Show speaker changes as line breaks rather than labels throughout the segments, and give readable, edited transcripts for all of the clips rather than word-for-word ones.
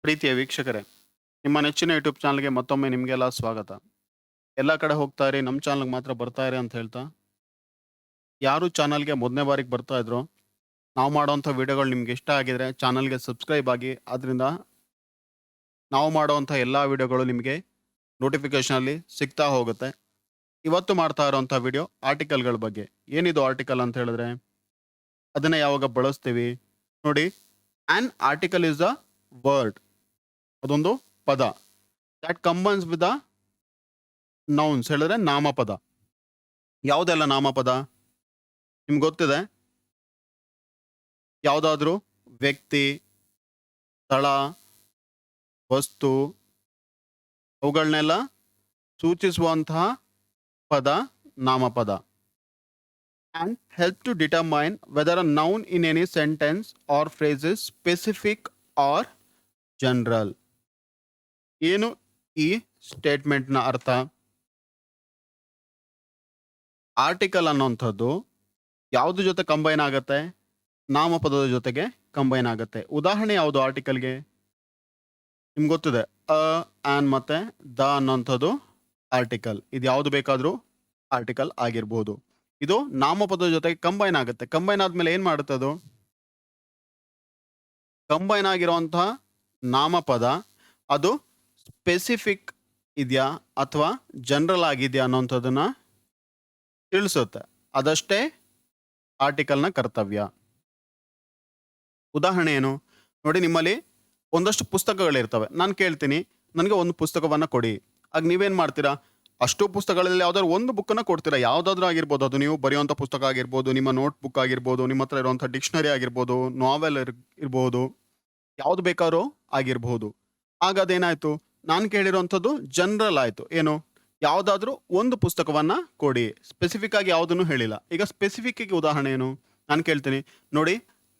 ಪ್ರೀತಿಯ ವೀಕ್ಷಕರೇ, ನಿಮ್ಮ ನೆಚ್ಚಿನ ಯೂಟ್ಯೂಬ್ ಚಾನಲ್ಗೆ ಮತ್ತೊಮ್ಮೆ ನಿಮಗೆಲ್ಲ ಸ್ವಾಗತ. ಎಲ್ಲ ಕಡೆ ಹೋಗ್ತಾ ಇರಿ, ನಮ್ಮ ಚಾನಲ್ಗೆ ಮಾತ್ರ ಬರ್ತಾ ಇರಿ ಅಂತ ಹೇಳ್ತಾ, ಯಾರು ಚಾನಲ್ಗೆ ಮೊದಲನೇ ಬಾರಿಗೆ ಬರ್ತಾ ಇದ್ರು, ನಾವು ಮಾಡೋವಂಥ ವಿಡಿಯೋಗಳು ನಿಮ್ಗೆ ಇಷ್ಟ ಆಗಿದ್ರೆ ಚಾನಲ್ಗೆ ಸಬ್ಸ್ಕ್ರೈಬ್ ಆಗಿ. ಅದರಿಂದ ನಾವು ಮಾಡೋವಂಥ ಎಲ್ಲ ವಿಡಿಯೋಗಳು ನಿಮಗೆ ನೋಟಿಫಿಕೇಷನಲ್ಲಿ ಸಿಗ್ತಾ ಹೋಗುತ್ತೆ. ಇವತ್ತು ಮಾಡ್ತಾ ಇರೋವಂಥ ವಿಡಿಯೋ ಆರ್ಟಿಕಲ್ಗಳ ಬಗ್ಗೆ. ಏನಿದು ಆರ್ಟಿಕಲ್ ಅಂತ ಹೇಳಿದ್ರೆ, ಅದನ್ನು ಯಾವಾಗ ಬಳಸ್ತೀವಿ ನೋಡಿ. An article is a word, ಅದೊಂದು ಪದ. That combines with the nouns, ಹೇಳಿದ್ರೆ ನಾಮಪದ. ಯಾವುದೆಲ್ಲ ನಾಮಪದ ನಿಮ್ಗೆ ಗೊತ್ತಿದೆ? ಯಾವುದಾದ್ರೂ ವ್ಯಕ್ತಿ, ಸ್ಥಳ, ವಸ್ತು, ಅವುಗಳನ್ನೆಲ್ಲ ಸೂಚಿಸುವಂತಹ ಪದ ನಾಮಪದ. And help to determine whether a noun in any sentence or phrases specific or general. ಏನು ಈ ಸ್ಟೇಟ್ಮೆಂಟ್ನ ಅರ್ಥ? ಆರ್ಟಿಕಲ್ ಅನ್ನೋಂಥದ್ದು ಯಾವ್ದು ಜೊತೆ ಕಂಬೈನ್ ಆಗುತ್ತೆ? ನಾಮಪದದ ಜೊತೆಗೆ ಕಂಬೈನ್ ಆಗುತ್ತೆ. ಉದಾಹರಣೆ ಯಾವುದು ಆರ್ಟಿಕಲ್ಗೆ? ನಿಮ್ಗೆ ಗೊತ್ತಿದೆ, ಅ, ಆನ್ ಮತ್ತೆ ದ ಅನ್ನೋಂಥದ್ದು ಆರ್ಟಿಕಲ್. ಇದು ಯಾವುದು ಬೇಕಾದರೂ ಆರ್ಟಿಕಲ್ ಆಗಿರ್ಬೋದು. ಇದು ನಾಮಪದದ ಜೊತೆಗೆ ಕಂಬೈನ್ ಆಗುತ್ತೆ. ಕಂಬೈನ್ ಆದ್ಮೇಲೆ ಏನ್ ಮಾಡುತ್ತೆ? ಅದು ಕಂಬೈನ್ ಆಗಿರುವಂತಹ ನಾಮಪದ ಅದು ಸ್ಪೆಸಿಫಿಕ್ ಇದೆಯಾ ಅಥವಾ ಜನರಲ್ ಆಗಿದೆಯಾ ಅನ್ನೋಂಥದ್ದನ್ನ ತಿಳಿಸುತ್ತೆ. ಅದಷ್ಟೇ ಆರ್ಟಿಕಲ್ನ ಕರ್ತವ್ಯ. ಉದಾಹರಣೆ ಏನು ನೋಡಿ, ನಿಮ್ಮಲ್ಲಿ ಒಂದಷ್ಟು ಪುಸ್ತಕಗಳಿರ್ತವೆ. ನಾನು ಕೇಳ್ತೀನಿ, ನನಗೆ ಒಂದು ಪುಸ್ತಕವನ್ನು ಕೊಡಿ. ಆಗ ನೀವೇನು ಮಾಡ್ತೀರಾ? ಅಷ್ಟು ಪುಸ್ತಕಗಳಲ್ಲಿ ಯಾವ್ದಾದ್ರು ಒಂದು ಬುಕ್ಕನ್ನು ಕೊಡ್ತೀರಾ. ಯಾವುದಾದ್ರೂ ಆಗಿರ್ಬೋದು, ಅದು ನೀವು ಬರೆಯುವಂಥ ಪುಸ್ತಕ ಆಗಿರ್ಬೋದು, ನಿಮ್ಮ ನೋಟ್ ಬುಕ್ ಆಗಿರ್ಬೋದು, ನಿಮ್ಮ ಹತ್ರ ಇರುವಂಥ ಡಿಕ್ಷನರಿ ಆಗಿರ್ಬೋದು, ನಾವೆಲ್ ಇರ್ಬೋದು, ಯಾವ್ದು ಬೇಕಾದ್ರೂ ಆಗಿರ್ಬೋದು. ಆಗ ಅದೇನಾಯ್ತು? ನಾನು ಕೇಳಿರೋವಂಥದ್ದು ಜನರಲ್ ಆಯಿತು. ಏನು? ಯಾವುದಾದ್ರೂ ಒಂದು ಪುಸ್ತಕವನ್ನ ಕೊಡಿ. ಸ್ಪೆಸಿಫಿಕ್ ಆಗಿ ಯಾವುದನ್ನು ಹೇಳಿಲ್ಲ. ಈಗ ಸ್ಪೆಸಿಫಿಕ್ಗೆ ಉದಾಹರಣೆ ಏನು? ನಾನು ಕೇಳ್ತೀನಿ, ನೋಡಿ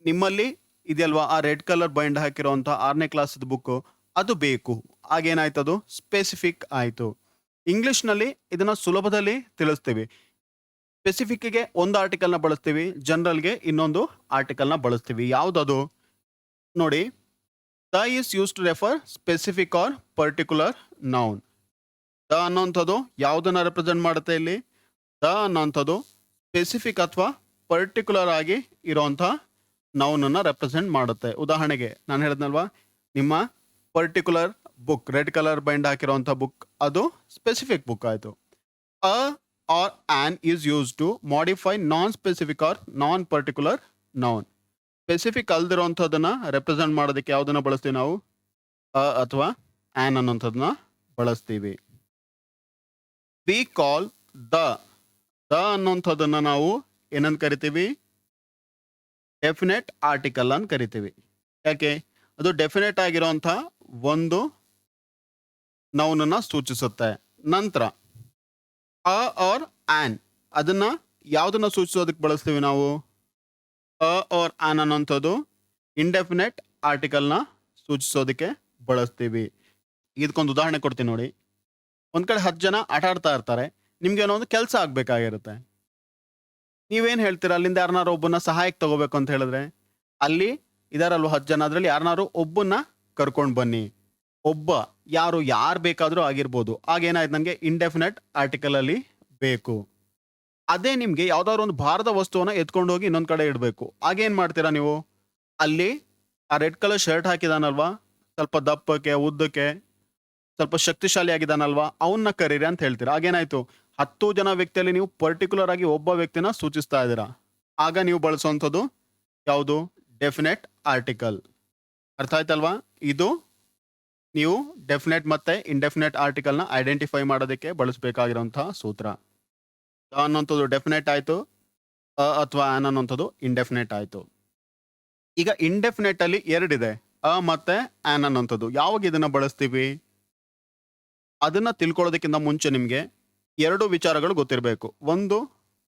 ನಿಮ್ಮಲ್ಲಿ ಇದೆಯಲ್ವಾ ಆ ರೆಡ್ ಕಲರ್ ಬೈಂಡ್ ಹಾಕಿರೋಂಥ 6ನೇ ಕ್ಲಾಸ್ದ ಬುಕ್ಕು, ಅದು ಬೇಕು. ಆಗೇನಾಯ್ತು? ಅದು ಸ್ಪೆಸಿಫಿಕ್ ಆಯಿತು. ಇಂಗ್ಲಿಷ್ನಲ್ಲಿ ಇದನ್ನ ಸುಲಭದಲ್ಲಿ ತಿಳಿಸ್ತೀವಿ. ಸ್ಪೆಸಿಫಿಕ್ಗೆ ಒಂದು ಆರ್ಟಿಕಲ್ನ ಬಳಸ್ತೀವಿ, ಜನರಲ್ಗೆ ಇನ್ನೊಂದು ಆರ್ಟಿಕಲ್ನ ಬಳಸ್ತೀವಿ. ಯಾವುದದು ನೋಡಿ? The is use to refer specific or particular noun. The ಅನ್ನೋಂಥದ್ದು ಯಾವುದನ್ನ ರೆಪ್ರೆಸೆಂಟ್ ಮಾಡುತ್ತೆ? ಇಲ್ಲಿ ದ ಅನ್ನೋಂಥದ್ದು ಸ್ಪೆಸಿಫಿಕ್ ಅಥವಾ ಪರ್ಟಿಕ್ಯುಲರ್ ಆಗಿ ಇರೋಂಥ ನೌನನ್ನು ರೆಪ್ರೆಸೆಂಟ್ ಮಾಡುತ್ತೆ. ಉದಾಹರಣೆಗೆ ನಾನು ಹೇಳಿದ್ನಲ್ವಾ, ನಿಮ್ಮ particular book, red colour bind ಹಾಕಿರೋಂಥ ಬುಕ್, ಅದು ಸ್ಪೆಸಿಫಿಕ್ ಬುಕ್ ಆಯಿತು. A or an is use to modify non specific or non particular noun. Specific ಅಲ್ದಿರೋಂಥದ್ದನ್ನ ರೆಪ್ರೆಸೆಂಟ್ ಮಾಡೋದಕ್ಕೆ ಯಾವುದನ್ನ ಬಳಸ್ತೀವಿ ನಾವು? ಅ ಅಥವಾ ಆನ್ ಅನ್ನೋಂಥದ್ದನ್ನ ಬಳಸ್ತೀವಿ. ವಿ ಕಾಲ್ ದ ಅನ್ನೋಂಥದ್ದನ್ನ ನಾವು ಏನಂತ ಕರಿತೀವಿ? ಡೆಫಿನೆಟ್ ಆರ್ಟಿಕಲ್ ಅಂತ ಕರಿತೀವಿ. ಯಾಕೆ? ಅದು ಡೆಫಿನೆಟ್ ಆಗಿರೋಂಥ ಒಂದು ನೌನನ್ನ ಸೂಚಿಸುತ್ತೆ. ನಂತರ ಅ ಆರ್ ಆನ್, ಅದನ್ನ ಯಾವುದನ್ನ ಸೂಚಿಸೋದಕ್ಕೆ ಬಳಸ್ತೀವಿ ನಾವು? ಅ ಆರ್ ಆನ್ ಅನ್ನೋಂಥದ್ದು ಇಂಡೆಫಿನೆಟ್ ಆರ್ಟಿಕಲ್ನ ಸೂಚಿಸೋದಕ್ಕೆ ಬಳಸ್ತೀವಿ. ಇದಕ್ಕೊಂದು ಉದಾಹರಣೆ ಕೊಡ್ತೀನಿ ನೋಡಿ. ಒಂದ್ ಕಡೆ 10 ಜನ ಆಟ ಆಡ್ತಾ ಇರ್ತಾರೆ. ನಿಮ್ಗೆ ಏನೋ ಒಂದು ಕೆಲಸ ಆಗ್ಬೇಕಾಗಿರುತ್ತೆ. ನೀವೇನು ಹೇಳ್ತೀರಾ? ಅಲ್ಲಿಂದ ಯಾರನ್ನಾರು ಒಬ್ಬನ ಸಹಾಯಕ್ಕೆ ತಗೋಬೇಕು ಅಂತ ಹೇಳಿದ್ರೆ, ಅಲ್ಲಿ ಇದಾರಲ್ವ 10 ಜನ, ಅದರಲ್ಲಿ ಯಾರನ್ನಾರು ಒಬ್ಬನ್ನ ಕರ್ಕೊಂಡು ಬನ್ನಿ. ಒಬ್ಬ ಯಾರು ಬೇಕಾದರೂ ಆಗಿರ್ಬೋದು. ಆಗೇನಾಯ್ತು? ನನಗೆ ಇಂಡೆಫಿನೆಟ್ ಆರ್ಟಿಕಲ್ ಅಲ್ಲಿ ಬೇಕು. ಅದೇ ನಿಮ್ಗೆ ಯಾವ್ದಾದ್ರು ಒಂದು ಭಾರದ ವಸ್ತುವನ್ನ ಎತ್ಕೊಂಡು ಹೋಗಿ ಇನ್ನೊಂದ್ ಕಡೆ ಇಡಬೇಕು. ಆಗೇನ್ ಮಾಡ್ತೀರಾ ನೀವು? ಅಲ್ಲಿ ಆ ರೆಡ್ ಕಲರ್ ಶರ್ಟ್ ಹಾಕಿದಾನಲ್ವಾ, ಸ್ವಲ್ಪ ದಪ್ಪಕ್ಕೆ ಉದ್ದಕ್ಕೆ ಸ್ವಲ್ಪ ಶಕ್ತಿಶಾಲಿ ಆಗಿದಾನಲ್ವಾ, ಅವನ್ನ ಕರೀರಿ ಅಂತ ಹೇಳ್ತೀರಾ. ಆಗೇನಾಯ್ತು? 10 ಜನ ವ್ಯಕ್ತಿಯಲ್ಲಿ ನೀವು ಪರ್ಟಿಕ್ಯುಲರ್ ಆಗಿ ಒಬ್ಬ ವ್ಯಕ್ತಿನ ಸೂಚಿಸ್ತಾ ಇದ್ದೀರಾ. ಆಗ ನೀವು ಬಳಸುವಂಥದ್ದು ಯಾವುದು? Definite article. ಅರ್ಥ ಆಯ್ತಲ್ವಾ? ಇದು ನೀವು ಡೆಫಿನೆಟ್ ಮತ್ತೆ ಇಂಡೆಫಿನೆಟ್ ಆರ್ಟಿಕಲ್ನ ಐಡೆಂಟಿಫೈ ಮಾಡೋದಕ್ಕೆ ಬಳಸಬೇಕಾಗಿರುವಂತಹ ಸೂತ್ರ. ದ ಅನ್ನೋಂಥದ್ದು ಡೆಫಿನೆಟ್ ಆಯಿತು, ಅ ಅಥವಾ ಆನ್ ಅನ್ನೋಂಥದ್ದು ಇಂಡೆಫಿನೆಟ್ ಆಯಿತು. ಈಗ ಇಂಡೆಫಿನೆಟ್ ಅಲ್ಲಿ ಎರಡಿದೆ, ಅ ಮತ್ತೆ ಆನ್ ಅನ್ನೋಂಥದ್ದು. ಯಾವಾಗ ಇದನ್ನ ಬಳಸ್ತೀವಿ ಅದನ್ನ ತಿಳ್ಕೊಳ್ಳೋದಕ್ಕಿಂತ ಮುಂಚೆ ನಿಮಗೆ 2 ವಿಚಾರಗಳು ಗೊತ್ತಿರಬೇಕು. ಒಂದು,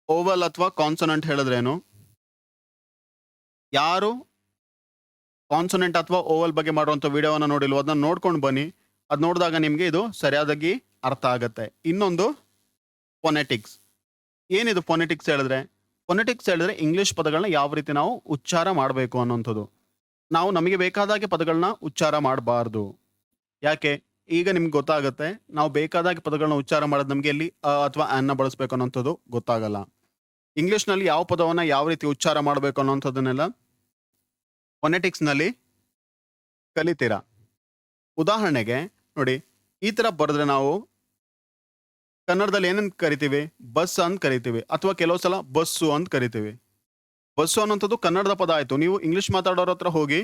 ಓವಲ್ ಅಥವಾ ಕಾನ್ಸೊನೆಂಟ್ ಹೇಳಿದ್ರೇನು? ಯಾರು ಕಾನ್ಸೊನೆಂಟ್ ಅಥವಾ ಓವಲ್ ಬಗ್ಗೆ ಮಾಡುವಂಥ ವಿಡಿಯೋವನ್ನು ನೋಡಿಲ್ವೋ ಅದನ್ನ ನೋಡ್ಕೊಂಡು ಬನ್ನಿ. ಅದು ನೋಡಿದಾಗ ನಿಮಗೆ ಇದು ಸರಿಯಾದಾಗಿ ಅರ್ಥ ಆಗುತ್ತೆ. ಇನ್ನೊಂದು ಫೊನೆಟಿಕ್ಸ್. ಏನಿದು ಫೊನೆಟಿಕ್ಸ್ ಹೇಳಿದ್ರೆ? ಫೊನೆಟಿಕ್ಸ್ ಹೇಳಿದ್ರೆ ಇಂಗ್ಲಿಷ್ ಪದಗಳನ್ನ ಯಾವ ರೀತಿ ನಾವು ಉಚ್ಚಾರ ಮಾಡಬೇಕು ಅನ್ನೋಂಥದ್ದು. ನಾವು ನಮಗೆ ಬೇಕಾದಾಗೆ ಪದಗಳನ್ನ ಉಚ್ಚಾರ ಮಾಡಬಾರ್ದು. ಯಾಕೆ? ಈಗ ನಿಮ್ಗೆ ಗೊತ್ತಾಗುತ್ತೆ. ನಾವು ಬೇಕಾದಾಗೆ ಪದಗಳನ್ನ ಉಚ್ಚಾರ ಮಾಡೋದು ನಮಗೆ ಎಲ್ಲಿ ಅಥವಾ ಆನ್ನ ಬಳಸಬೇಕು ಅನ್ನೋಂಥದ್ದು ಗೊತ್ತಾಗಲ್ಲ. ಇಂಗ್ಲಿಷ್ನಲ್ಲಿ ಯಾವ ಪದವನ್ನ ಯಾವ ರೀತಿ ಉಚ್ಚಾರ ಮಾಡಬೇಕು ಅನ್ನೋಂಥದ್ದನ್ನೆಲ್ಲ ಫೊನೆಟಿಕ್ಸ್ನಲ್ಲಿ ಕಲಿತೀರಾ. ಉದಾಹರಣೆಗೆ ನೋಡಿ, ಈ ತರ ಬರೆದ್ರೆ ನಾವು ಕನ್ನಡದಲ್ಲಿ ಏನಂತ ಕರಿತೀವಿ? ಬಸ್ ಅಂತ ಕರಿತೀವಿ, ಅಥವಾ ಕೆಲವು ಸಲ ಬಸ್ಸು ಅಂತ ಕರಿತೀವಿ. ಬಸ್ಸು ಅನ್ನೋಂಥದ್ದು ಕನ್ನಡದ ಪದ ಆಯ್ತು. ನೀವು ಇಂಗ್ಲಿಷ್ ಮಾತಾಡೋರ ಹತ್ರ ಹೋಗಿ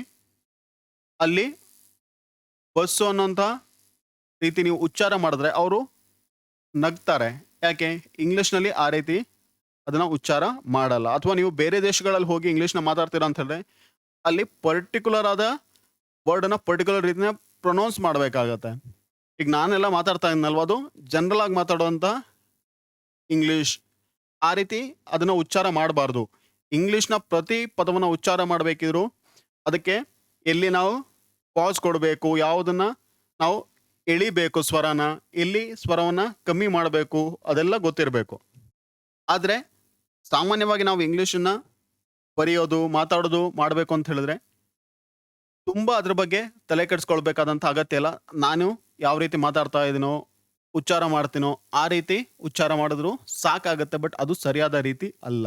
ಅಲ್ಲಿ ಬಸ್ಸು ಅನ್ನೋಂಥ ರೀತಿ ನೀವು ಉಚ್ಚಾರ ಮಾಡಿದ್ರೆ ಅವರು ನಗ್ತಾರೆ. ಯಾಕೆ? ಇಂಗ್ಲಿಷ್ನಲ್ಲಿ ಆ ರೀತಿ ಅದನ್ನ ಉಚ್ಚಾರ ಮಾಡಲ್ಲ. ಅಥವಾ ನೀವು ಬೇರೆ ದೇಶಗಳಲ್ಲಿ ಹೋಗಿ ಇಂಗ್ಲಿಷ್ನ ಮಾತಾಡ್ತೀರಾ ಅಂತ ಹೇಳಿದ್ರೆ ಅಲ್ಲಿ ಪರ್ಟಿಕ್ಯುಲರ್ ಆದ ವರ್ಡನ್ನ ಪರ್ಟಿಕ್ಯುಲರ್ ರೀತಿನ ಪ್ರೊನೌನ್ಸ್ ಮಾಡಬೇಕಾಗತ್ತೆ. ಈಗ ನಾನೆಲ್ಲ ಮಾತಾಡ್ತಾ ಇದ್ನಲ್ವ, ಅದು ಜನರಲ್ ಆಗಿ ಮಾತಾಡುವಂಥ ಇಂಗ್ಲಿಷ್. ಆ ರೀತಿ ಅದನ್ನ ಉಚ್ಚಾರ ಮಾಡಬಾರ್ದು. ಇಂಗ್ಲಿಷ್ನ ಪ್ರತಿ ಪದವನ್ನು ಉಚ್ಚಾರ ಮಾಡಬೇಕಿದ್ರು ಅದಕ್ಕೆ ಎಲ್ಲಿ ನಾವು ಪಾಸ್ ಕೊಡಬೇಕು, ಯಾವುದನ್ನ ನಾವು ಎಳಿಬೇಕು ಸ್ವರನ, ಎಲ್ಲಿ ಸ್ವರವನ್ನ ಕಮ್ಮಿ ಮಾಡಬೇಕು, ಅದೆಲ್ಲ ಗೊತ್ತಿರಬೇಕು. ಆದರೆ ಸಾಮಾನ್ಯವಾಗಿ ನಾವು ಇಂಗ್ಲಿಷನ್ನ ಬರೆಯೋದು, ಮಾತಾಡೋದು ಮಾಡಬೇಕು ಅಂತ ಹೇಳಿದ್ರೆ ತುಂಬ ಅದ್ರ ಬಗ್ಗೆ ತಲೆ ಕೆಡಿಸ್ಕೊಳ್ಬೇಕಾದಂಥ ಅಗತ್ಯ ಇಲ್ಲ. ನಾನು ಯಾವ ರೀತಿ ಮಾತಾಡ್ತಾ ಇದ್ದೀನೋ, ಉಚ್ಚಾರ ಮಾಡ್ತೀನೋ ಆ ರೀತಿ ಉಚ್ಚಾರ ಮಾಡಿದ್ರು ಸಾಕಾಗತ್ತೆ. ಬಟ್ ಅದು ಸರಿಯಾದ ರೀತಿ ಅಲ್ಲ.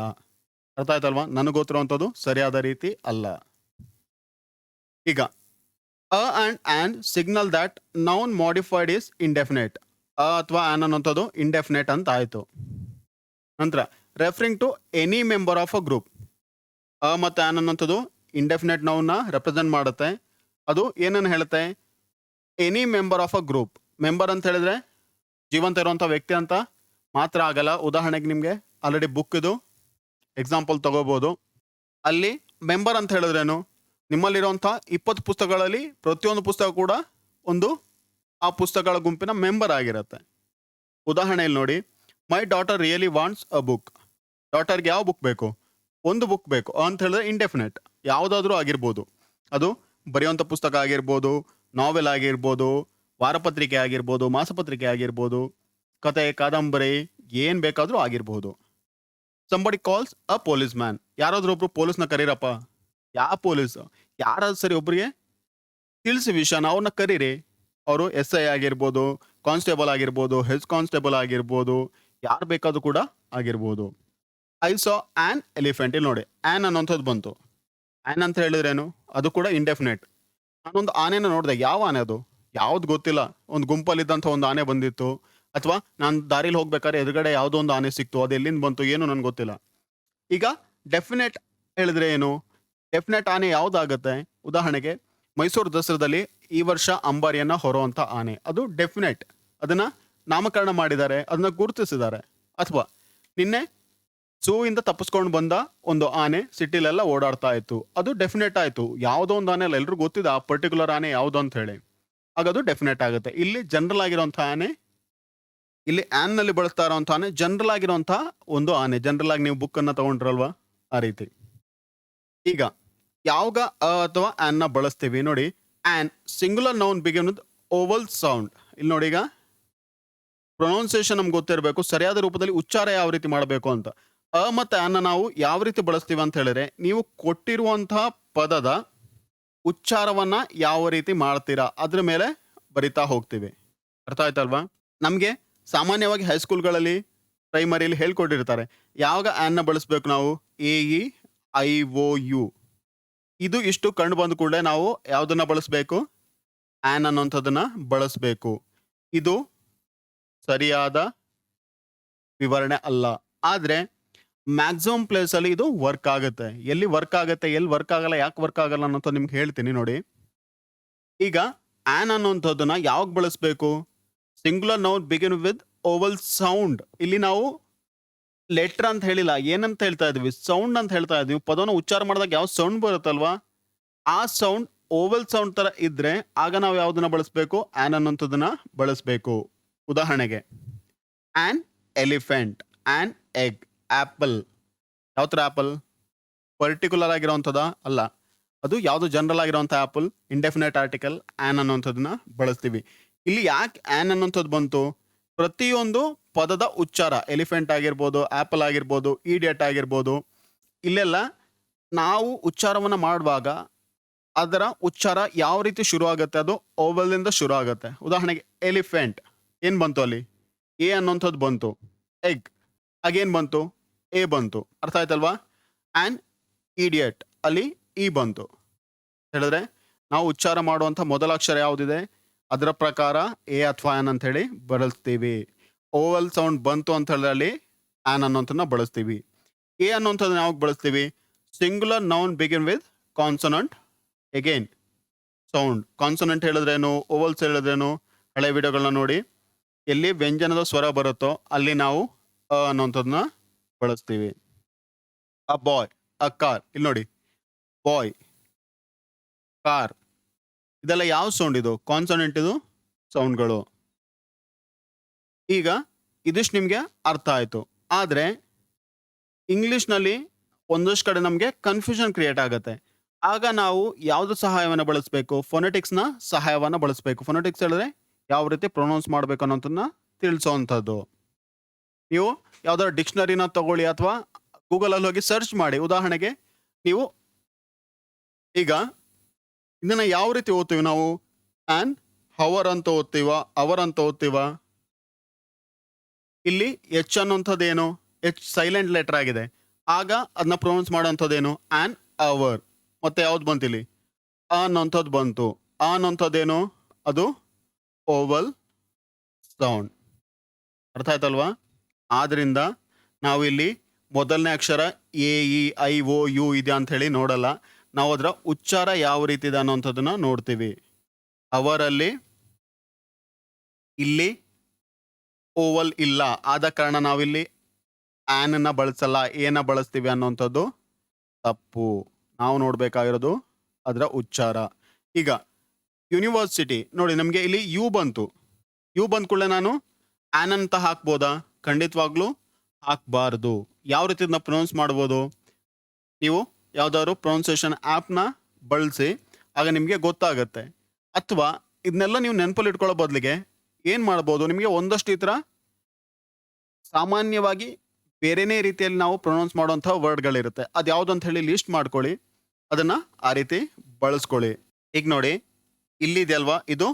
ಅರ್ಥ ಆಯ್ತಲ್ವಾ? ನನಗೆ ಗೊತ್ತಿರುವಂಥದ್ದು ಸರಿಯಾದ ರೀತಿ ಅಲ್ಲ. ಈಗ a and an signal that noun modified is indefinite. A ಅಥವಾ ಆ್ಯನ್ ಅನ್ನೋಂಥದ್ದು ಇಂಡೆಫಿನೇಟ್ ಅಂತ ಆಯಿತು. ನಂತರ referring to any member of a group. A ಮತ್ತು ಆ್ಯನ್ ಅನ್ನೋಂಥದ್ದು ಇಂಡೆಫಿನೇಟ್ ನೌನ್ನ ರೆಪ್ರೆಸೆಂಟ್ ಮಾಡುತ್ತೆ. ಅದು ಏನನ್ನು ಹೇಳುತ್ತೆ? Any member of a group. Member ಅಂತ ಹೇಳಿದ್ರೆ ಜೀವಂತ ಇರುವಂಥ ವ್ಯಕ್ತಿ ಅಂತ ಮಾತ್ರ ಆಗಲ್ಲ. ಉದಾಹರಣೆಗೆ ನಿಮಗೆ ಆಲ್ರೆಡಿ ಬುಕ್ ಇದು ಎಕ್ಸಾಂಪಲ್ ತಗೋಬೋದು. ಅಲ್ಲಿ ಮೆಂಬರ್ ಅಂತ ಹೇಳಿದ್ರೇನು? ನಿಮ್ಮಲ್ಲಿರುವಂಥ 20 ಪುಸ್ತಕಗಳಲ್ಲಿ ಪ್ರತಿಯೊಂದು ಪುಸ್ತಕ ಕೂಡ ಒಂದು ಆ ಪುಸ್ತಕಗಳ ಗುಂಪಿನ ಮೆಂಬರ್ ಆಗಿರುತ್ತೆ. ಉದಾಹರಣೆಯಲ್ಲಿ ನೋಡಿ, my daughter really wants a book. ಡಾಟರ್ಗೆ ಯಾವ ಬುಕ್ ಬೇಕು? ಒಂದು ಬುಕ್ ಬೇಕು ಅಂತ ಹೇಳಿದ್ರೆ ಇಂಡೆಫಿನೆಟ್. ಯಾವುದಾದ್ರೂ ಆಗಿರ್ಬೋದು. ಅದು ಬರೆಯುವಂಥ ಪುಸ್ತಕ ಆಗಿರ್ಬೋದು, ನಾವೆಲ್ ಆಗಿರ್ಬೋದು, ವಾರಪತ್ರಿಕೆ ಆಗಿರ್ಬೋದು, ಮಾಸಪತ್ರಿಕೆ ಆಗಿರ್ಬೋದು, ಕತೆ, ಕಾದಂಬರಿ, ಏನು ಬೇಕಾದರೂ ಆಗಿರ್ಬೋದು. Somebody calls a police man. ಯಾರಾದ್ರೂ ಒಬ್ರು ಪೊಲೀಸ್ನ ಕರೀರಪ್ಪ. ಯಾವ ಪೊಲೀಸ್? ಯಾರಾದ್ರೂ ಸರಿ, ಒಬ್ರಿಗೆ ತಿಳಿಸಿ ವಿಷಯನ, ಅವ್ರನ್ನ ಕರೀರಿ. ಅವರು SI ಆಗಿರ್ಬೋದು, ಕಾನ್ಸ್ಟೇಬಲ್ ಆಗಿರ್ಬೋದು, ಹೆಡ್ ಕಾನ್ಸ್ಟೇಬಲ್ ಆಗಿರ್ಬೋದು, ಯಾರು ಬೇಕಾದ್ರೂ ಕೂಡ ಆಗಿರ್ಬೋದು. I saw an elephant. ಇಲ್ಲಿ ನೋಡಿ, ಆ್ಯನ್ ಅನ್ನೋಂಥದ್ದು ಬಂತು. ಆ್ಯನ್ ಅಂತ ಹೇಳಿದ್ರೇನು? ಅದು ಕೂಡ ಇಂಡೆಫಿನೇಟ್. ನಾನೊಂದು ಆನೆನ ನೋಡಿದೆ. ಯಾವ ಆನೆ ಅದು? ಯಾವ್ದು ಗೊತ್ತಿಲ್ಲ. ಒಂದು ಗುಂಪಲ್ಲಿದ್ದಂಥ ಒಂದು ಆನೆ ಬಂದಿತ್ತು, ಅಥವಾ ನಾನು ದಾರಿಲಿ ಹೋಗ್ಬೇಕಾದ್ರೆ ಎದುರುಗಡೆ ಯಾವುದೋ ಒಂದು ಆನೆ ಸಿಕ್ತು. ಅದು ಎಲ್ಲಿಂದ ಬಂತು ಏನು ನನಗೆ ಗೊತ್ತಿಲ್ಲ. ಈಗ ಡೆಫಿನೆಟ್ ಹೇಳಿದ್ರೆ ಏನು? ಡೆಫಿನೆಟ್ ಆನೆ ಯಾವುದಾಗತ್ತೆ? ಉದಾಹರಣೆಗೆ ಮೈಸೂರು ದಸರಾದಲ್ಲಿ ಈ ವರ್ಷ ಅಂಬಾರಿಯನ್ನ ಹೊರುವಂಥ ಆನೆ, ಅದು ಡೆಫಿನೆಟ್. ಅದನ್ನ ನಾಮಕರಣ ಮಾಡಿದ್ದಾರೆ, ಅದನ್ನ ಗುರುತಿಸಿದ್ದಾರೆ. ಅಥವಾ ನಿನ್ನೆ ಝೂ ಇಂದ ತಪ್ಪಿಸ್ಕೊಂಡು ಬಂದ ಒಂದು ಆನೆ ಸಿಟಿಲೆಲ್ಲ ಓಡಾಡ್ತಾ ಇತ್ತು, ಅದು ಡೆಫಿನೆಟ್ ಆಯಿತು. ಯಾವುದೋ ಒಂದು ಆನೆ ಅಲ್ಲ, ಎಲ್ರಿಗೂ ಗೊತ್ತಿದೆ ಆ ಪರ್ಟಿಕ್ಯುಲರ್ ಆನೆ ಯಾವುದು ಅಂತ ಹೇಳಿ. ಆಗ ಅದು ಡೆಫಿನೆಟ್ ಆಗುತ್ತೆ. ಇಲ್ಲಿ ಜನರಲ್ ಆಗಿರೋಂಥ ಆನೆ, ಇಲ್ಲಿ ಆ್ಯನ್ನಲ್ಲಿ ಬಳಸ್ತಾ ಇರೋಂಥ ಆನೆ ಜನರಲ್ ಆಗಿರೋಂಥ ಒಂದು ಆನೆ. ಜನರಲ್ ಆಗಿ ನೀವು ಬುಕ್ಕನ್ನು ತಗೊಂಡ್ರಲ್ವಾ, ಆ ರೀತಿ. ಈಗ ಯಾವಾಗ ಅ ಅಥವಾ ಆ್ಯನ್ನ ಬಳಸ್ತೀವಿ ನೋಡಿ, an singular noun begin with Oval sound. ಇಲ್ಲಿ ನೋಡಿ, ಈಗ ಪ್ರೊನೌನ್ಸಿಯೇಷನ್ ನಮ್ಗೆ ಗೊತ್ತಿರಬೇಕು, ಸರಿಯಾದ ರೂಪದಲ್ಲಿ ಉಚ್ಚಾರ ಯಾವ ರೀತಿ ಮಾಡಬೇಕು ಅಂತ. ಅ ಮತ್ತು ಆ್ಯನ್ನ ನಾವು ಯಾವ ರೀತಿ ಬಳಸ್ತೀವಿ ಅಂತ ಹೇಳಿದ್ರೆ, ನೀವು ಕೊಟ್ಟಿರುವಂತಹ ಪದದ ಉಚ್ಚಾರವನ್ನ ಯಾವ ರೀತಿ ಮಾಡ್ತೀರಾ ಅದ್ರ ಮೇಲೆ ಬರಿತಾ ಹೋಗ್ತೀವಿ. ಅರ್ಥ ಆಯ್ತಲ್ವಾ? ನಮಗೆ ಸಾಮಾನ್ಯವಾಗಿ ಹೈಸ್ಕೂಲ್ಗಳಲ್ಲಿ, ಪ್ರೈಮರಿಯಲ್ಲಿ ಹೇಳ್ಕೊಟ್ಟಿರ್ತಾರೆ ಯಾವಾಗ ಆ್ಯನ್ನ ಬಳಸ್ಬೇಕು ನಾವು. AEIOU ಇದು ಇಷ್ಟು ಕಂಡು ಬಂದ ಕೂಡಲೇ ನಾವು ಯಾವುದನ್ನ ಬಳಸಬೇಕು? ಆ್ಯನ್ ಅನ್ನೋಂಥದ್ದನ್ನ ಬಳಸಬೇಕು. ಇದು ಸರಿಯಾದ ವಿವರಣೆ ಅಲ್ಲ. ಆದರೆ ಮ್ಯಾಕ್ಸಿಮಮ್ ಪ್ಲೇಸಲ್ಲಿ ಇದು ವರ್ಕ್ ಆಗುತ್ತೆ. ಎಲ್ಲಿ ವರ್ಕ್ ಆಗುತ್ತೆ, ಎಲ್ಲಿ ವರ್ಕ್ ಆಗಲ್ಲ, ಯಾಕೆ ವರ್ಕ್ ಆಗಲ್ಲ ಅನ್ನೋಂಥ ನಿಮ್ಗೆ ಹೇಳ್ತೀನಿ ನೋಡಿ. ಈಗ ಆ್ಯನ್ ಅನ್ನೋಂಥದ್ದನ್ನ ಯಾವಾಗ ಬಳಸಬೇಕು? Singular noun begin with Oval sound. ಇಲ್ಲಿ ನಾವು ಲೆಟರ್ ಅಂತ ಹೇಳಿಲ್ಲ, ಏನಂತ ಹೇಳ್ತಾ ಇದ್ವಿ? ಸೌಂಡ್ ಅಂತ ಹೇಳ್ತಾ ಇದ್ವಿ. ಪದವನ್ನು ಉಚ್ಚಾರ ಮಾಡಿದಾಗ ಯಾವ ಸೌಂಡ್ ಬರುತ್ತಲ್ವಾ, ಆ ಸೌಂಡ್ ಓವಲ್ ಸೌಂಡ್ ತರ ಇದ್ರೆ ಆಗ ನಾವು ಯಾವುದನ್ನ ಬಳಸಬೇಕು? ಆ್ಯನ್ ಅನ್ನೋಂಥದ್ದನ್ನ ಬಳಸಬೇಕು. ಉದಾಹರಣೆಗೆ an elephant, an egg, apple. ಯಾವ ಥರ ಆ್ಯಪಲ್? ಪರ್ಟಿಕ್ಯುಲರ್ ಆಗಿರೋವಂಥದ್ದ ಅಲ್ಲ, ಅದು ಯಾವುದು ಜನರಲ್ ಆಗಿರೋವಂಥ ಆ್ಯಪಲ್. ಇಂಡೆಫಿನೆಟ್ ಆರ್ಟಿಕಲ್ ಆ್ಯನ್ ಅನ್ನೋಂಥದ್ದನ್ನ ಬಳಸ್ತೀವಿ. ಇಲ್ಲಿ ಯಾಕೆ ಆ್ಯನ್ ಅನ್ನೋಂಥದ್ದು ಬಂತು? ಪ್ರತಿಯೊಂದು ಪದದ ಉಚ್ಚಾರ, ಎಲಿಫೆಂಟ್ ಆಗಿರ್ಬೋದು, ಆ್ಯಪಲ್ ಆಗಿರ್ಬೋದು, ಈಡಿಯಟ್ ಆಗಿರ್ಬೋದು, ಇಲ್ಲೆಲ್ಲ ನಾವು ಉಚ್ಚಾರವನ್ನು ಮಾಡುವಾಗ ಅದರ ಉಚ್ಚಾರ ಯಾವ ರೀತಿ ಶುರು ಆಗುತ್ತೆ, ಅದು ಓವಲ್ ಇಂದ ಶುರು ಆಗುತ್ತೆ. ಉದಾಹರಣೆಗೆ ಎಲಿಫೆಂಟ್ ಏನ್ ಬಂತು ಅಲ್ಲಿ, ಎ ಅನ್ನೋಂಥದ್ದು ಬಂತು. ಎಗ್ ಆಗೇನ್ ಬಂತು, ಎ ಬಂತು. ಅರ್ಥ ಆಯ್ತಲ್ವಾ? ಆ್ಯಂಡ್ ಇಡಿಯಟ್ ಅಲ್ಲಿ ಇ ಬಂತು. ಹೇಳಿದ್ರೆ ನಾವು ಉಚ್ಚಾರ ಮಾಡುವಂಥ ಮೊದಲ ಅಕ್ಷರ ಯಾವುದಿದೆ ಅದರ ಪ್ರಕಾರ ಎ ಅಥವಾ ಆನ್ ಅಂತ ಹೇಳಿ ಬಳಸ್ತೀವಿ. ಓವಲ್ ಸೌಂಡ್ ಬಂತು ಅಂತ ಹೇಳಿದ್ರೆ ಅಲ್ಲಿ ಆನ್ ಅನ್ನೋಂಥದ್ದನ್ನ ಬಳಸ್ತೀವಿ. ಎ ಅನ್ನೋಂಥದ್ದನ್ನ ಯಾವಾಗ ಬಳಸ್ತೀವಿ? Singular noun begin with consonant again sound. Consonant ಹೇಳಿದ್ರೇನು, ಓವಲ್ಸ್ ಹೇಳಿದ್ರೇನು, ಹಳೆ ವಿಡಿಯೋಗಳನ್ನ ನೋಡಿ. ಎಲ್ಲಿ ವ್ಯಂಜನದ ಸ್ವರ ಬರುತ್ತೋ ಅಲ್ಲಿ ನಾವು ಅ ಅನ್ನೋಂಥದ್ದನ್ನ ಬಳಸ್ತೀವಿ. ಅ ಬಾಯ್, ಅ ಕಾರ್. ಇಲ್ಲಿ ನೋಡಿ, ಬಾಯ್, ಕಾರ್, ಇದೆಲ್ಲ ಯಾವ ಸೌಂಡ್? ಇದು ಕಾನ್ಸೊನೆಂಟ್, ಇದು ಸೌಂಡ್ಗಳು. ಈಗ ಇದಿಷ್ಟು ನಿಮಗೆ ಅರ್ಥ ಆಯ್ತು. ಆದರೆ ಇಂಗ್ಲಿಷ್ನಲ್ಲಿ ಒಂದಷ್ಟು ಕಡೆ ನಮಗೆ ಕನ್ಫ್ಯೂಷನ್ ಕ್ರಿಯೇಟ್ ಆಗುತ್ತೆ. ಆಗ ನಾವು ಯಾವ್ದು ಸಹಾಯವನ್ನು ಬಳಸಬೇಕು? ಫೊನೆಟಿಕ್ಸ್ನ ಸಹಾಯವನ್ನು ಬಳಸಬೇಕು. ಫೊನೆಟಿಕ್ಸ್ ಹೇಳಿದ್ರೆ ಯಾವ ರೀತಿ ಪ್ರೊನೌನ್ಸ್ ಮಾಡಬೇಕು ಅನ್ನೋದನ್ನ ತಿಳಿಸೋವಂಥದ್ದು. ನೀವು ಯಾವ್ದಾದ್ರು ಡಿಕ್ಷನರಿನ ತಗೊಳ್ಳಿ ಅಥವಾ ಗೂಗಲಲ್ಲಿ ಹೋಗಿ ಸರ್ಚ್ ಮಾಡಿ. ಉದಾಹರಣೆಗೆ ನೀವು ಈಗ ಇದನ್ನ ಯಾವ ರೀತಿ ಓದ್ತೀವಿ ನಾವು? ಆ್ಯಂಡ್ ಹವರ್ ಅಂತ ಓದ್ತೀವ, ಅವರ್ ಅಂತ ಓದ್ತೀವ. ಇಲ್ಲಿ ಎಚ್ ಅನ್ನೋಂಥದ್ದು ಏನು? ಎಚ್ ಸೈಲೆಂಟ್ ಲೆಟರ್ ಆಗಿದೆ. ಆಗ ಅದನ್ನ ಪ್ರೊನೌನ್ಸ್ ಮಾಡೋಂಥದ್ದೇನು? An hour. ಮತ್ತೆ ಯಾವ್ದು ಬಂತು ಇಲ್ಲಿ? ಅ ಅನ್ನೋಂಥದ್ದು ಬಂತು. ಅ ಅನ್ನೋಂಥದ್ದೇನು? ಅದು ಓವಲ್ ಸೌಂಡ್. ಅರ್ಥ ಆಯ್ತಲ್ವಾ? ಆದ್ರಿಂದ ನಾವು ಇಲ್ಲಿ ಮೊದಲನೇ ಅಕ್ಷರ A E I O U ಇದೆ ಅಂತ ಹೇಳಿ ನೋಡಲ್ಲ. ನಾವು ಅದರ ಉಚ್ಚಾರ ಯಾವ ರೀತಿ ಇದೆ ಅನ್ನೋಂಥದ್ದನ್ನ ನೋಡ್ತೀವಿ. ಅವರಲ್ಲಿ ಇಲ್ಲಿ ಓವಲ್ ಇಲ್ಲ, ಆದ ಕಾರಣ ನಾವಿಲ್ಲಿ ಆ್ಯನನ್ನ ಬಳಸಲ್ಲ, ಏನ ಬಳಸ್ತೀವಿ ಅನ್ನೋಂಥದ್ದು ತಪ್ಪು. ನಾವು ನೋಡ್ಬೇಕಾಗಿರೋದು ಅದರ ಉಚ್ಚಾರ. ಈಗ ಯೂನಿವರ್ಸಿಟಿ ನೋಡಿ, ನಮಗೆ ಇಲ್ಲಿ ಯು ಬಂತು. ಯು ಬಂದ ಕೂಡಲೇ ನಾನು ಆ್ಯನ್ ಅಂತ ಹಾಕ್ಬೋದಾ? ಖಂಡಿತವಾಗ್ಲೂ ಹಾಕಬಾರ್ದು. ಯಾವ ರೀತಿ ಇದನ್ನ ಪ್ರೊನೌನ್ಸ್ ಮಾಡ್ಬೋದು? ನೀವು ಯಾವ್ದಾದ್ರು ಪ್ರೊನೌನ್ಸಿಯೇಷನ್ ಆ್ಯಪ್ನ ಬಳಸಿ, ಆಗ ನಿಮಗೆ ಗೊತ್ತಾಗುತ್ತೆ. ಅಥವಾ ಇದನ್ನೆಲ್ಲ ನೀವು ನೆನಪಲ್ಲಿ ಇಟ್ಕೊಳ್ಳೋ ಬದಲಿಗೆ ಏನು ಮಾಡ್ಬೋದು? ನಿಮಗೆ ಒಂದಷ್ಟು ಈ ಥರ ಸಾಮಾನ್ಯವಾಗಿ ಬೇರೆನೇ ರೀತಿಯಲ್ಲಿ ನಾವು ಪ್ರೊನೌನ್ಸ್ ಮಾಡುವಂಥ ವರ್ಡ್ಗಳಿರುತ್ತೆ. ಅದು ಯಾವುದು ಅಂತ ಹೇಳಿ ಲಿಸ್ಟ್ ಮಾಡ್ಕೊಳ್ಳಿ, ಅದನ್ನು ಆ ರೀತಿ ಬಳಸ್ಕೊಳ್ಳಿ. ಈಗ ನೋಡಿ, ಇಲ್ಲಿದೆಯಲ್ವಾ, ಇದು